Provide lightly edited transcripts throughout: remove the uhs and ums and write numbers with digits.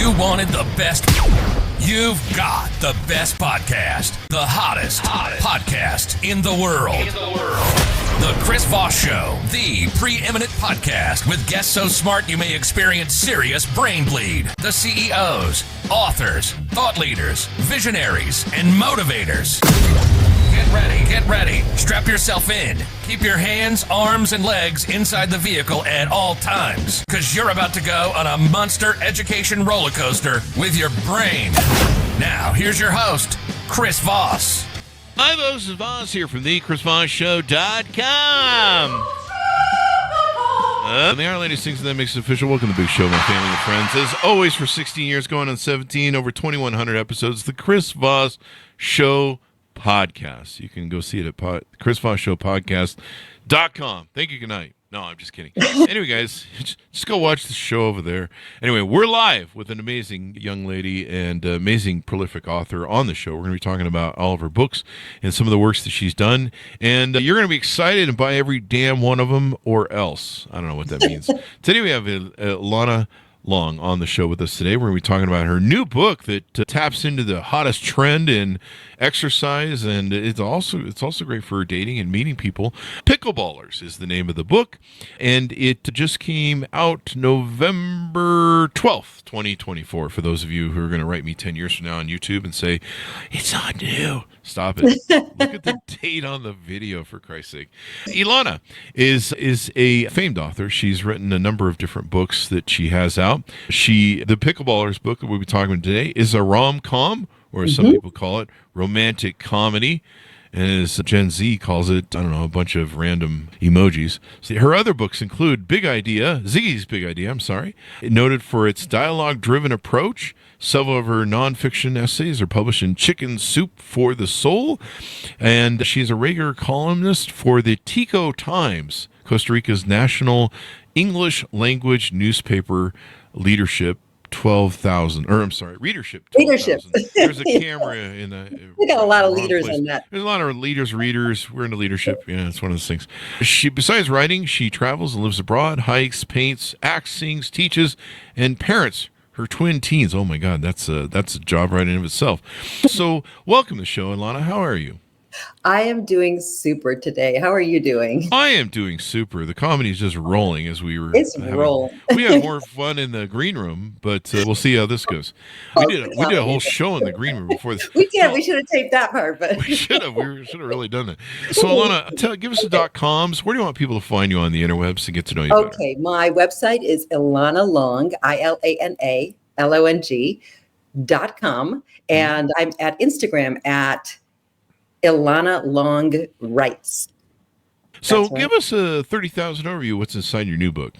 You wanted the best. You've got the best podcast. The hottest podcast in the world. The Chris Voss Show, the preeminent podcast with guests so smart you may experience serious brain bleed. The CEOs, authors, thought leaders, visionaries, and motivators. Get ready. Strap yourself in. Keep your hands, arms, and legs inside the vehicle at all times, because you're about to go on a monster education roller coaster with your brain. Now, here's your host, Chris Voss. Hi, this is Voss here from the ChrisVossShow.com. The Our Lady Sings and Then Makes It Official. Welcome to the big show, my family and friends. As always, for 16 years, going on 17, over 2,100 episodes, the Chris Voss Show Podcast. You can go see it at ChrisVossShowPodcast.com. Thank you. Good night. No, I'm just kidding. Anyway, guys, just go watch the show over there. Anyway, we're live with an amazing young lady and amazing prolific author on the show. We're going to be talking about all of her books and some of the works that she's done. And you're going to be excited and buy every damn one of them or else. I don't know what that means. Today we have Ilana Long on the show with us today. We're going to be talking about her new book that taps into the hottest trend in exercise, and it's also great for dating and meeting people. Pickleballers is the name of the book, and it just came out November 12th, 2024. For those of you who are going to write me 10 years from now on YouTube and say, it's not new. Stop it. Look at the date on the video, for Christ's sake. Ilana is a famed author. She's written a number of different books that she has out. The Pickleballers book that we'll be talking about today is a rom-com, or as some people call it, romantic comedy. And as Gen Z calls it, I don't know, a bunch of random emojis. See, her other books include Ziggy's Big Idea, noted for its dialogue-driven approach. Several of her nonfiction essays are published in Chicken Soup for the Soul. And she's a regular columnist for the Tico Times, Costa Rica's national English language newspaper. Readership 12,000. There's a camera in the. We got a lot of leaders in that. There's a lot of readers. We're into leadership. Yeah, it's one of those things. Besides writing, she travels and lives abroad, hikes, paints, acts, sings, teaches, and parents her twin teens. Oh my God, that's a job right in of itself. So, welcome to the show, Ilana. How are you? I am doing super today. How are you doing? I am doing super. The comedy is just rolling as we were. It's rolling. We had more fun in the green room, but we'll see how this goes. We did a whole show in the green room before this. We did. We should have taped that part, but we should have. We should have really done that. So, Ilana, give us the .coms. Where do you want people to find you on the interwebs to get to know you better? Okay, my website is Ilana Long, ILANALONG.com, and I'm at Instagram at Ilana Long Writes. So give us a 30,000 overview. What's inside your new book?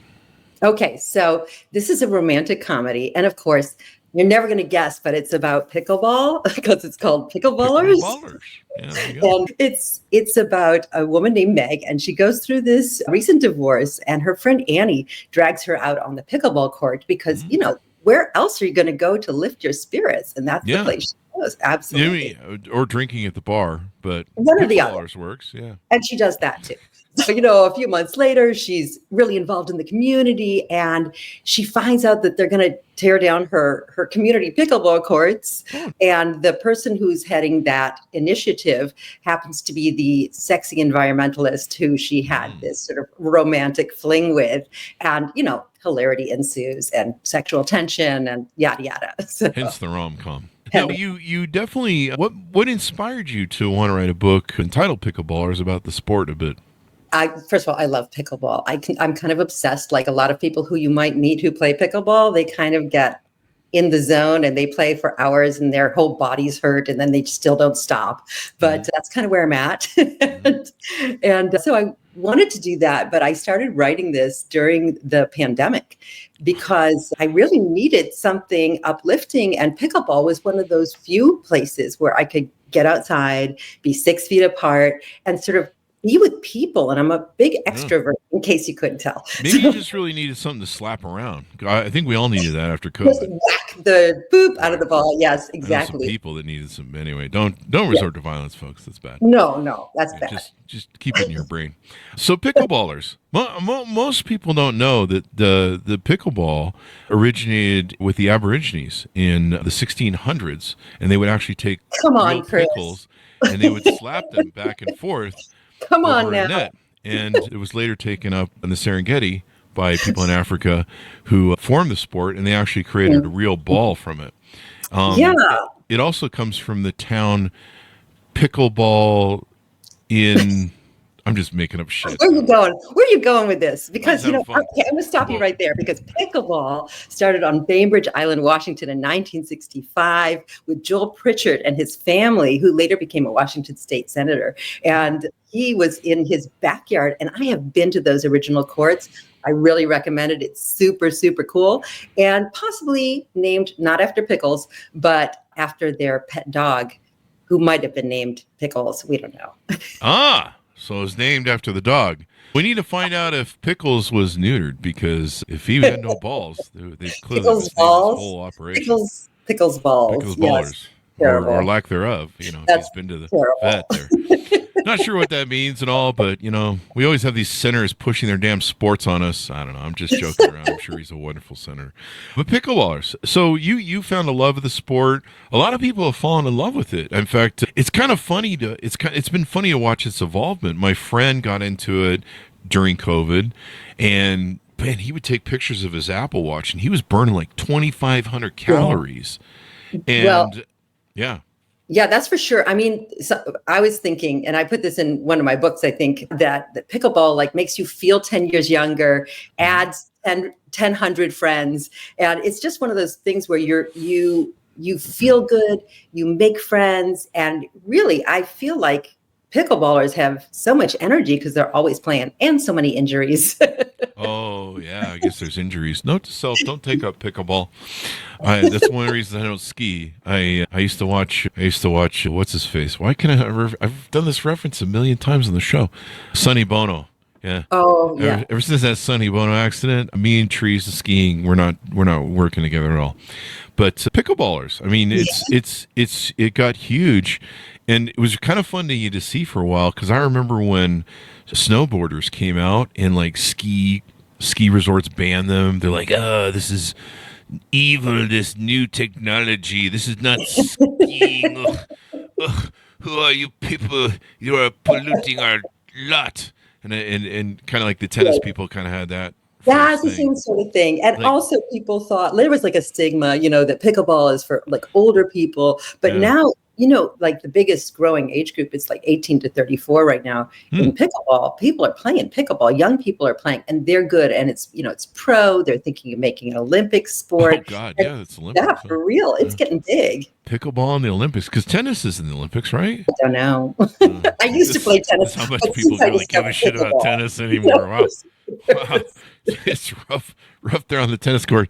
Okay, so this is a romantic comedy. And of course, you're never going to guess, but it's about pickleball because it's called Pickleballers. Yeah, there you go. And it's about a woman named Meg, and she goes through this recent divorce, and her friend Annie drags her out on the pickleball court because, where else are you going to go to lift your spirits? And that's the place. Absolutely. Or drinking at the bar, but one or the other works. Yeah. And she does that too. So, a few months later, she's really involved in the community, and she finds out that they're going to tear down her community pickleball courts. And the person who's heading that initiative happens to be the sexy environmentalist who she had this sort of romantic fling with. And, hilarity ensues and sexual tension and yada, yada. So, hence the rom-com. Now, you definitely, what inspired you to want to write a book entitled Pickleballers about the sport a bit? First of all, I love pickleball. I'm kind of obsessed, like a lot of people who you might meet who play pickleball. They kind of get in the zone and they play for hours and their whole bodies hurt and then they still don't stop. But that's kind of where I'm at. and so I wanted to do that, but I started writing this during the pandemic because I really needed something uplifting, and pickleball was one of those few places where I could get outside, be 6 feet apart, and sort of be with people, and I'm a big Yeah. extrovert, in case you couldn't tell. Maybe you just really needed something to slap around. I think we all needed that after Just COVID. whack the boop out of the ball. Yes, I know some exactly. people that needed some. Anyway, don't resort to violence, folks. That's bad. No, that's Yeah, bad. just keep it in your brain. So pickleballers. Most people don't know that the pickleball originated with the Aborigines in the 1600s, and they would actually take Come on, real Chris. pickles and they would slap them back and forth Come on over now. a net. And it was later taken up in the Serengeti by people in Africa who formed the sport, and they actually created a real ball from it. Yeah. It also comes from the town Pickleball in. I'm just making up shit. Where are you going? Where are you going with this? Because, Let's have fun. okay, I'm going to stop you right there, because pickleball started on Bainbridge Island, Washington in 1965 with Joel Pritchard and his family, who later became a Washington state senator. And he was in his backyard, and I have been to those original courts. I really recommend it. It's super, super cool, and possibly named not after pickles, but after their pet dog, who might have been named Pickles. We don't know. So it's named after the dog. We need to find out if Pickles was neutered, because if he had no balls, they clearly Pickles missed his balls? whole operation. Pickles balls. Pickles Yes. ballers, Terrible. or lack thereof. If That's he's been to the terrible. vet there. Not sure what that means and all, but we always have these senators pushing their damn sports on us. I don't know. I'm just joking around. I'm sure he's a wonderful senator. But pickleballers. So you found a love of the sport. A lot of people have fallen in love with it. In fact, it's kind of funny it's been funny to watch its evolvement. My friend got into it during COVID, and man, he would take pictures of his Apple Watch, and he was burning like 2,500 calories. And Well, yeah. Yeah, that's for sure. I mean, so I was thinking, and I put this in one of my books, I think, that pickleball like makes you feel 10 years younger, adds 1,000 friends. And it's just one of those things where you feel good, you make friends. And really, I feel like pickleballers have so much energy because they're always playing, and so many injuries. Oh, yeah, I guess there's injuries. Note to self, don't take up pickleball. That's one of the reasons I don't ski. I used to watch, what's his face? Why can't I've done this reference a million times on the show. Sonny Bono. Yeah. Oh, yeah. Ever since that Sonny Bono accident, me and Trees skiing, we're not working together at all. But pickleballers, I mean, it got huge, and it was kind of fun to see for a while, because I remember when snowboarders came out and like ski resorts banned them. They're like, this is evil, this new technology. This is not skiing. Who are you people? You are polluting our lot. And kind of like the tennis people kind of had that. Yeah, it's the same sort of thing. And also people thought there was like a stigma, that pickleball is for like older people. But now, like the biggest growing age group is like 18 to 34 right now in pickleball. People are playing pickleball. Young people are playing, and they're good. And it's, it's pro. They're thinking of making an Olympic sport. Oh, God. Yeah, it's Olympics. Yeah, for real. It's getting big. Pickleball in the Olympics, because tennis is in the Olympics, right? I don't know. I used to play tennis. That's how much but people since I really give a shit about pickleball- tennis anymore. Wow. Wow. It's rough there on the tennis court.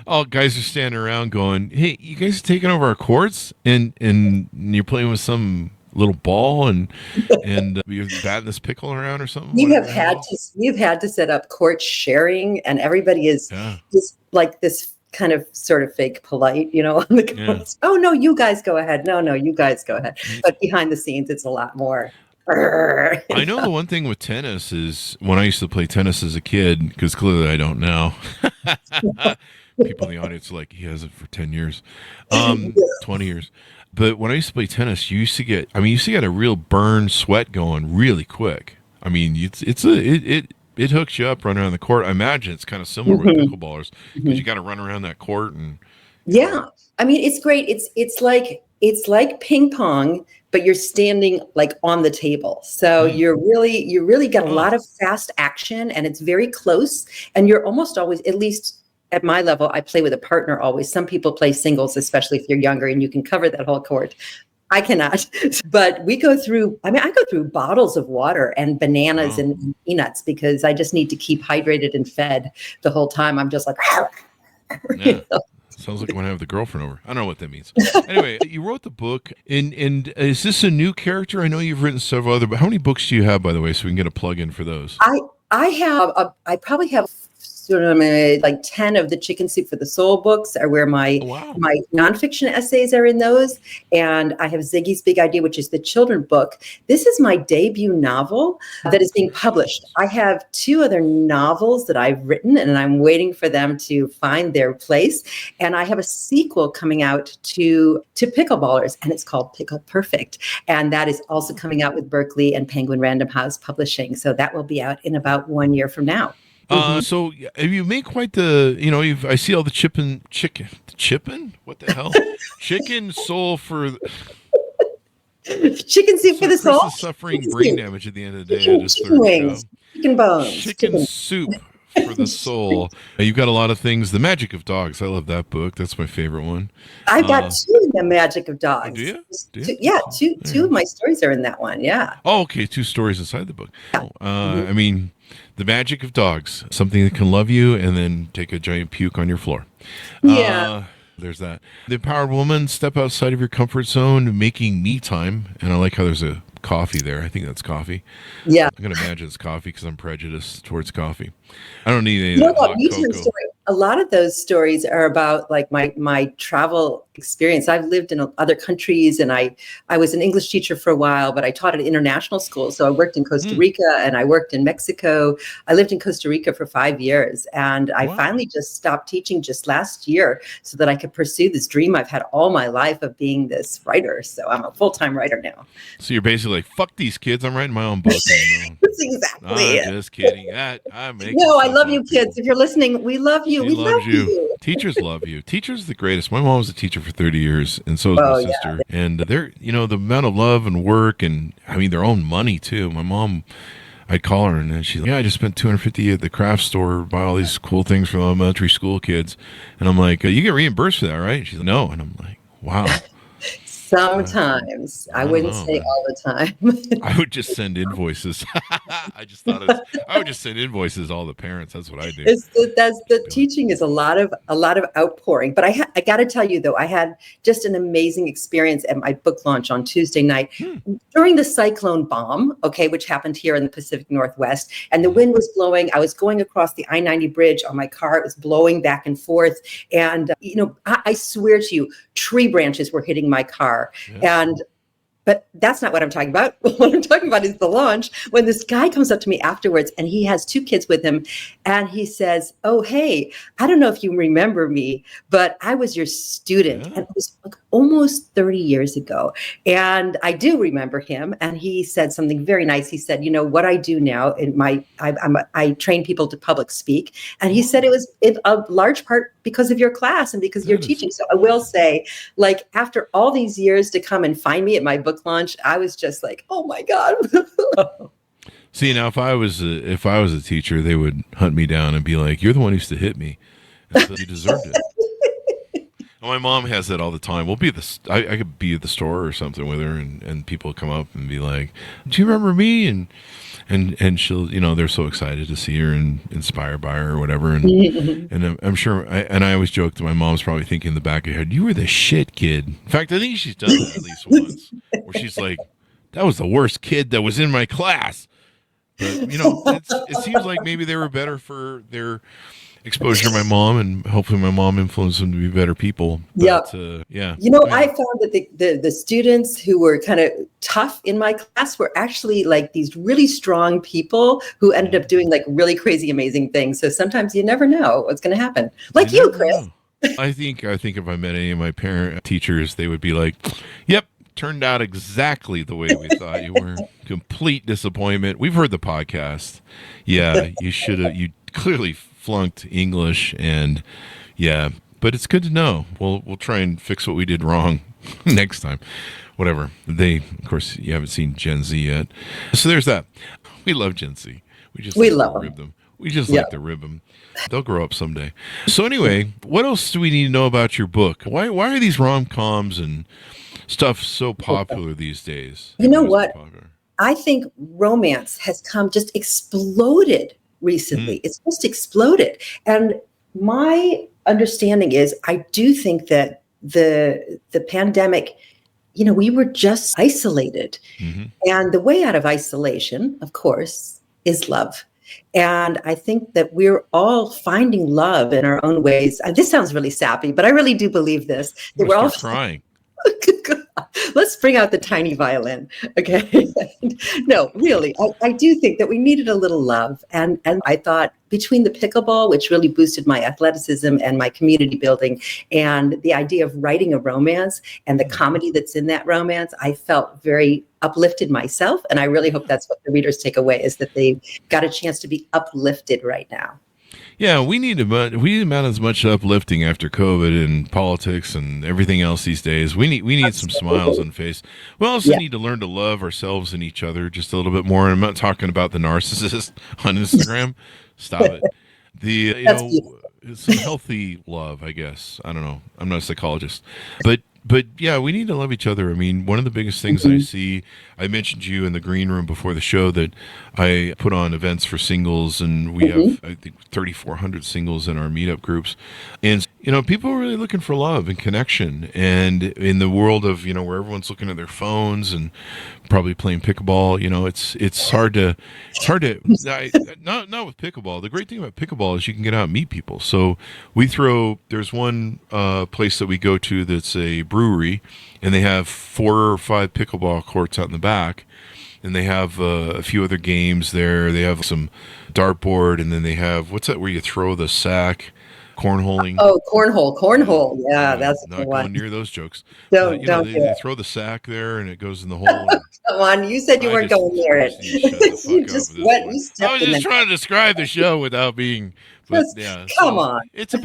All guys are standing around going, "Hey, you guys are taking over our courts, and you're playing with some little ball, and you're batting this pickle around or something." We've had to set up court sharing, and everybody is just like this kind of sort of fake polite, on the courts. Oh no, you guys go ahead. No, you guys go ahead. But behind the scenes, it's a lot more. I know the one thing with tennis is when I used to play tennis as a kid, because clearly I don't now. People in the audience are like, he has it for 10 years, 20 years. But when I used to play tennis, you used to get a real burn sweat going really quick. I mean, it hooks you up running around the court. I imagine it's kind of similar with pickleballers, because you got to run around that court and. Yeah, I mean, it's great. It's like ping pong, but you're standing like on the table. So you really got a lot of fast action, and it's very close. And you're almost always, at least at my level, I play with a partner always. Some people play singles, especially if you're younger, and you can cover that whole court. I cannot, but I go through bottles of water and bananas and peanuts, because I just need to keep hydrated and fed the whole time. I'm just like, Sounds like when I have the girlfriend over. I don't know what that means. Anyway, you wrote the book, and is this a new character? I know you've written several other, but how many books do you have, by the way, so we can get a plug in for those? I probably have sort of like 10 of the Chicken Soup for the Soul books are where my nonfiction essays are in those. And I have Ziggy's Big Idea, which is the children book. This is my debut novel that is being published. I have 2 other novels that I've written, and I'm waiting for them to find their place. And I have a sequel coming out to Pickleballers, and it's called Pickle Perfect. And that is also coming out with Berkeley and Penguin Random House Publishing. So that will be out in about 1 year from now. So you made quite the, I see all the chicken, what the hell? Chicken soul for Chicken Soup for the Soul. Chris is suffering brain damage at the end of the day. Chicken wings, chicken bones, chicken soup for the soul. You've got a lot of things. The Magic of Dogs. I love that book. That's my favorite one. I've got 2 in The Magic of Dogs. Do you? Yeah, two of my stories are in that one. Yeah. Oh, okay. 2 stories inside the book. I mean, The Magic of Dogs, something that can love you and then take a giant puke on your floor. Yeah. There's that. The Empowered Woman, step outside of your comfort zone, making me time. And I like how there's a coffee there. I think that's coffee. Yeah. I'm going to imagine it's coffee because I'm prejudiced towards coffee. I don't need any You know of that what? hot Me Time cocoa. story. A lot of those stories are about like my travel experience. I've lived in other countries, and I was an English teacher for a while, but I taught at international schools. So I worked in Costa Rica and I worked in Mexico. I lived in Costa Rica for 5 years, and I finally just stopped teaching just last year so that I could pursue this dream I've had all my life of being this writer. So I'm a full-time writer now. So you're basically like, fuck these kids. I'm writing my own book. That's exactly it. Just kidding. I love you, kids. If you're listening, we love you. She loves you. Teachers love you. Teachers are the greatest. My mom was a teacher for 30 years, and so is my sister. Yeah. And they're, the amount of love and work, and I mean, their own money too. My mom, I'd call her, and she's like, I just spent $250 at the craft store, buy all these cool things for elementary school kids. And I'm like, you get reimbursed for that, right? And she's like, no. And I'm like, wow. Sometimes. I wouldn't say all the time. I would just send invoices. I would just send invoices to all the parents. That's what I do. The teaching is a lot of outpouring. But I got to tell you, though, I had just an amazing experience at my book launch on Tuesday night during the cyclone bomb, which happened here in the Pacific Northwest. And the wind was blowing. I was going across the I-90 bridge on my car. It was blowing back and forth. And, I swear to you, tree branches were hitting my car. But that's not what I'm talking about. What I'm talking about is the launch, when this guy comes up to me afterwards, and he has 2 kids with him, and he says, oh, hey, I don't know if you remember me, but I was your student. And it was like almost 30 years ago. And I do remember him. And he said something very nice. He said, what I do now, I train people to public speak. And he said it was in a large part because of your class and because you're teaching. So I will say, like, after all these years to come and find me at my book launch, I was just like, oh my God. See, now if I was a teacher, they would hunt me down and be like, you're the one who used to hit me. And so you deserved it. And my mom has that all the time. We'll be I could be at the store or something with her, and people come up and be like, do you remember me? And she'll, they're so excited to see her and inspired by her or whatever. And I'm sure, I always joke that my mom's probably thinking in the back of her head, you were the shit kid. In fact, I think she's done that at least once, where she's like, that was the worst kid that was in my class. But, it seems like maybe they were better for their exposure to my mom, and hopefully my mom influenced them to be better people. But, I found that the students who were kind of tough in my class were actually like these really strong people who ended up doing like really crazy, amazing things. So sometimes you never know what's going to happen. Like you, Chris. I think if I met any of my parent teachers, they would be like, yep, turned out exactly the way we thought you were. Complete disappointment. We've heard the podcast. Yeah, you clearly flunked English, and but it's good to know. We'll try and fix what we did wrong next time. Whatever. Of course, you haven't seen Gen Z yet. So there's that. We love Gen Z. We love to rib them. We just like to rib them. They'll grow up someday. So anyway, what else do we need to know about your book? Why are these rom-coms and stuff so popular these days? You know what? I think romance has exploded recently. It's just exploded. And my understanding is I do think that the pandemic, we were just isolated. Mm-hmm. And the way out of isolation, of course, is love. And I think that we're all finding love in our own ways. This sounds really sappy, but I really do believe this. That we're all crying. Let's bring out the tiny violin. Okay. No, really, I do think that we needed a little love. And I thought between the pickleball, which really boosted my athleticism and my community building, and the idea of writing a romance and the comedy that's in that romance, I felt very uplifted myself. And I really hope that's what the readers take away, is that they got a chance to be uplifted right now. Yeah, we need about as much uplifting after COVID and politics and everything else these days. We need some smiles on the face. We also need to learn to love ourselves and each other just a little bit more. And I'm not talking about the narcissist on Instagram. Stop it. Some healthy love, I guess. I don't know. I'm not a psychologist, but yeah, we need to love each other. I mean, one of the biggest things I see, I mentioned to you in the green room before the show that I put on events for singles, and we have, I think, 3,400 singles in our meetup groups. And, people are really looking for love and connection. And in the world of, where everyone's looking at their phones and probably playing pickleball, it's hard to not with pickleball. The great thing about pickleball is you can get out and meet people. So there's one place that we go to that's a brewery, and they have 4 or 5 pickleball courts out in the back, and they have a few other games there. They have some dartboard, and then they have, what's that where you throw the sack? Cornholing. Oh, cornhole. Yeah, that's not one. going near those jokes. Don't they throw the sack there, and it goes in the hole. Come on, you said you weren't going near it. I was just trying to describe the show without being. Come on. It's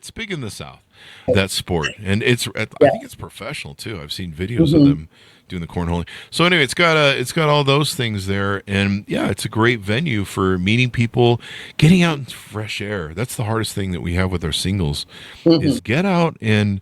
big in the South, that sport, and I think it's professional too. I've seen videos of them doing the cornholing. So anyway, it's got all those things there, and yeah, it's a great venue for meeting people, getting out in fresh air. That's the hardest thing that we have with our singles, is get out and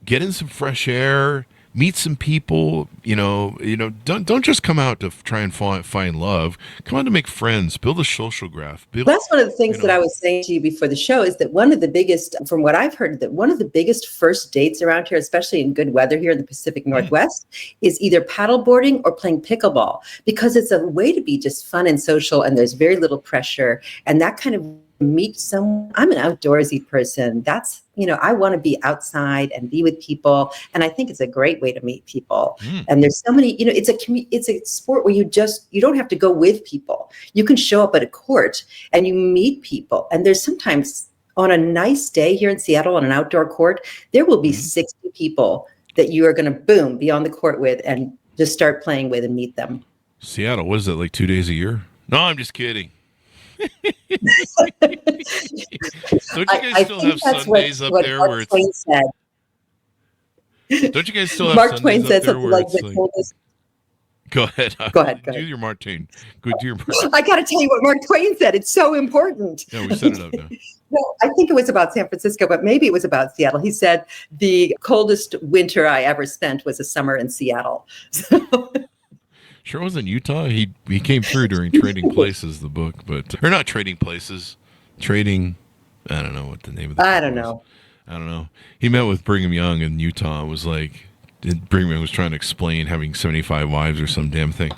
get in some fresh air, meet some people. Don't just come out to try and find love. Come out to make friends, build a social graph. That's one of the things that I was saying to you before the show, is that one of the biggest, from what I've heard, that one of the biggest first dates around here, especially in good weather here in the Pacific Northwest, is either paddleboarding or playing pickleball, because it's a way to be just fun and social, and there's very little pressure, and that kind of meet someone. I'm an outdoorsy person. That's, I want to be outside and be with people. And I think it's a great way to meet people. And there's so many, it's a sport where you don't have to go with people. You can show up at a court and you meet people. And there's sometimes on a nice day here in Seattle on an outdoor court, there will be 60 people that you are going to be on the court with and just start playing with and meet them. Seattle, what is it, like 2 days a year? No, I'm just kidding. Don't you guys still have Sundays up there where it's? Don't you guys still have Mark Sundays Twain said up there something where like it's like? Go ahead. Go ahead. Do your Martine. Go do your Martine. I got to tell you what Mark Twain said. It's so important. Yeah, we set it up now. No, I think it was about San Francisco, but maybe it was about Seattle. He said the coldest winter I ever spent was a summer in Seattle. Sure wasn't Utah. He came through during Trading Places, the book, or not Trading Places, Trading. I don't know what the name of the book I don't know. He met with Brigham Young in Utah. It was like Brigham Young was trying to explain having 75 wives or some damn thing,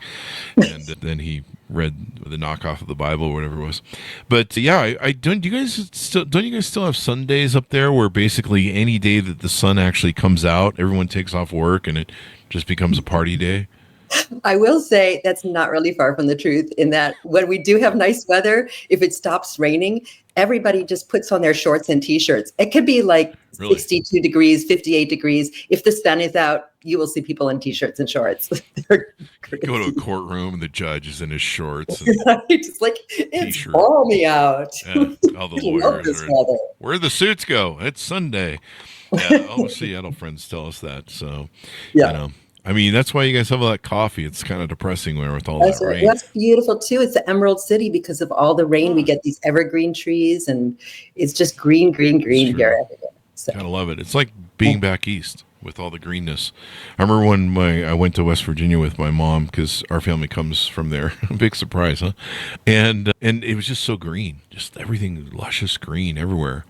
and then he read the knockoff of the Bible or whatever it was. But yeah, I don't. You guys still have Sundays up there where basically any day that the sun actually comes out, everyone takes off work and it just becomes a party day? I will say that's not really far from the truth, in that when we do have nice weather, if it stops raining, everybody just puts on their shorts and t-shirts. It could be like 62 degrees, 58 degrees. If the sun is out, you will see people in t-shirts and shorts. Go to a courtroom and the judge is in his shorts. It's like, it's balmy out. Yeah, all the lawyers are, where the suits go? It's Sunday. Yeah, all the Seattle friends tell us that. So, yeah. I mean, that's why you guys have all that coffee. It's kind of depressing with all that rain. That's beautiful, too. It's the Emerald City because of all the rain. We get these evergreen trees, and it's just green here everywhere. So. Kind of love it. It's like being back east with all the greenness. I remember when I went to West Virginia with my mom, because our family comes from there. Big surprise, huh? And it was just so green. Just everything luscious green everywhere.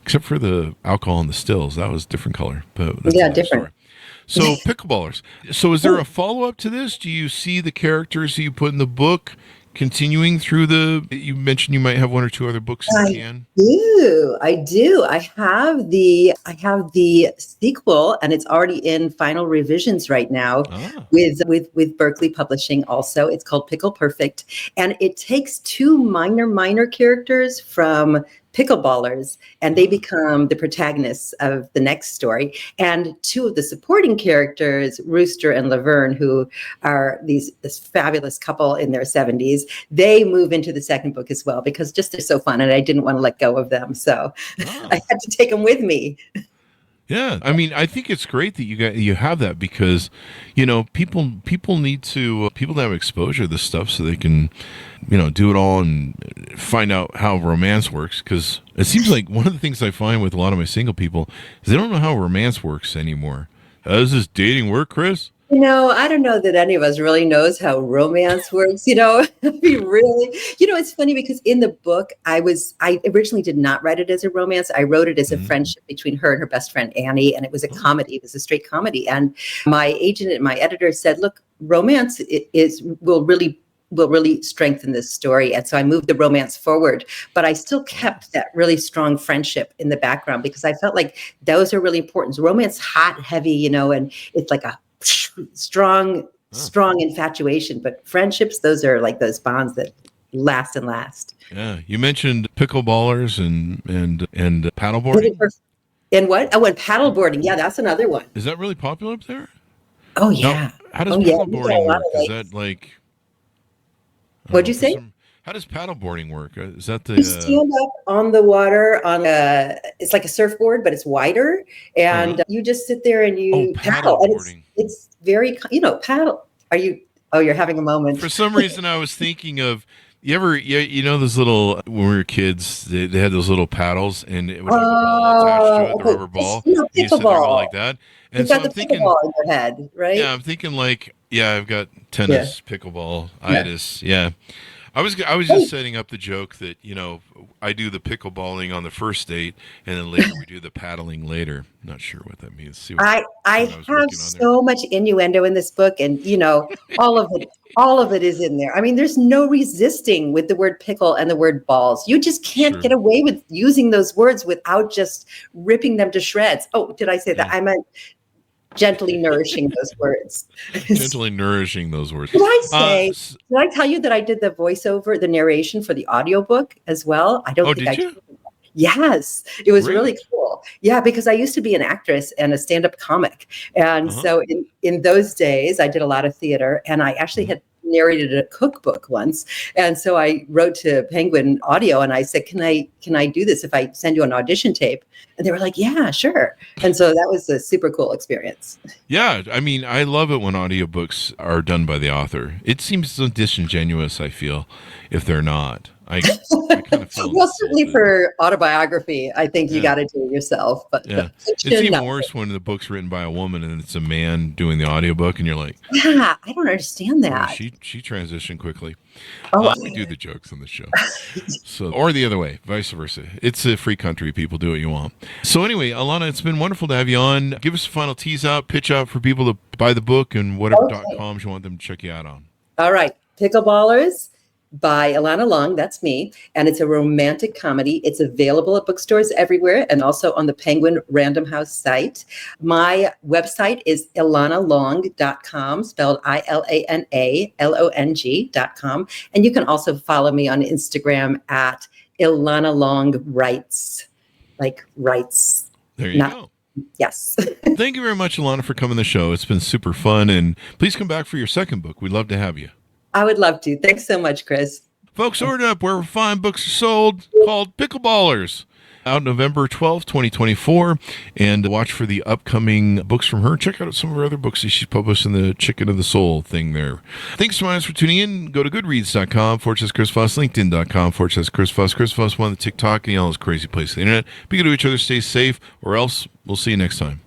except for the alcohol in the stills. That was a different color. But that's Yeah, another different. story. So Pickleballers. So is there a follow-up to this? Do you see the characters that you put in the book continuing through you mentioned you might have one or two other books in the can? I do. I have the sequel, and it's already in final revisions right now with Berkeley Publishing also. It's called Pickle Perfect. And it takes two minor characters from Pickleballers, and they become the protagonists of the next story. And two of the supporting characters, Rooster and Laverne, who are this fabulous couple in their 70s, they move into the second book as well, because just they're so fun, and I didn't want to let go of them. So I had to take them with me. Yeah, I mean, I think it's great that you have that, because, people need to have exposure to this stuff so they can, do it all and find out how romance works. Because it seems like one of the things I find with a lot of my single people is they don't know how romance works anymore. How does this dating work, Chris? I don't know that any of us really knows how romance works. It's funny because in the book, I originally did not write it as a romance. I wrote it as a friendship between her and her best friend, Annie. And it was a comedy. It was a straight comedy. And my agent and my editor said, look, romance will really strengthen this story. And so I moved the romance forward, but I still kept that really strong friendship in the background, because I felt like those are really important. So romance, hot, heavy, and it's like a strong infatuation, but friendships, those are like those bonds that last and last. Yeah, you mentioned Pickleballers and paddleboarding. And what? Oh, and paddleboarding. Yeah, that's another one. Is that really popular up there? Oh yeah. Now, how does paddleboarding work? Is that like? What'd you say? How does paddleboarding work? Is that you stand up on the water it's like a surfboard, but it's wider, and you just sit there and you paddle. And it's very, paddle. You're having a moment. For some reason, I was thinking of, those little, when we were kids, they had those little paddles, and it would have a ball attached to it, the rubber ball. You sit there go like that. And you've got the pickleball in your head, right? Yeah, I'm thinking I've got tennis, pickleball, itis. Yeah. I was just setting up the joke that, I do the pickleballing on the first date, and then later we do the paddling later. Not sure what that means. I have so much innuendo in this book, and all of it is in there. I mean, there's no resisting with the word pickle and the word balls. You just can't get away with using those words without just ripping them to shreds. Oh, did I say that? I meant gently nourishing those words. Gently nourishing those words. Did I tell you that I did the voiceover, the narration for the audiobook as well? I don't think I did. Yes, it was really cool. Yeah, because I used to be an actress and a stand-up comic. And so in those days, I did a lot of theater, and I actually had narrated a cookbook once. And so I wrote to Penguin Audio, and I said, can I do this if I send you an audition tape? And they were like, yeah, sure. And so that was a super cool experience. Yeah. I mean, I love it when audiobooks are done by the author. It seems so disingenuous, I feel, if they're not. I kind of feel well, certainly for autobiography, I think you got to do it yourself. But it's even worse when the book's written by a woman and it's a man doing the audiobook, and you're like, yeah, I don't understand that. She transitioned quickly. We do the jokes on the show, or the other way, vice versa. It's a free country. People do what you want. So anyway, Ilana, it's been wonderful to have you on. Give us a final pitch out for people to buy the book and whatever .coms you want them to check you out on. All right, Pickleballers by Ilana Long, that's me, and it's a romantic comedy. It's available at bookstores everywhere and also on the Penguin Random House site. My website is ilanalong.com, spelled ILANALONG.com, and you can also follow me on Instagram at Ilana Long Writes, like writes. There you go. Yes. Thank you very much, Ilana, for coming on the show. It's been super fun, and please come back for your second book. We'd love to have you. I would love to. Thanks so much, Chris. Folks, order up wherever fine books are sold, called Pickleballers, out November 12th, 2024. And watch for the upcoming books from her. Check out some of her other books that she's published in the Chicken of the Soul thing there. Thanks so much for tuning in. Go to goodreads.com/Chris Voss, LinkedIn.com/Chris Voss. Chris Voss, one of the TikTok and all those crazy places on the internet. Be good to each other, stay safe, or else we'll see you next time.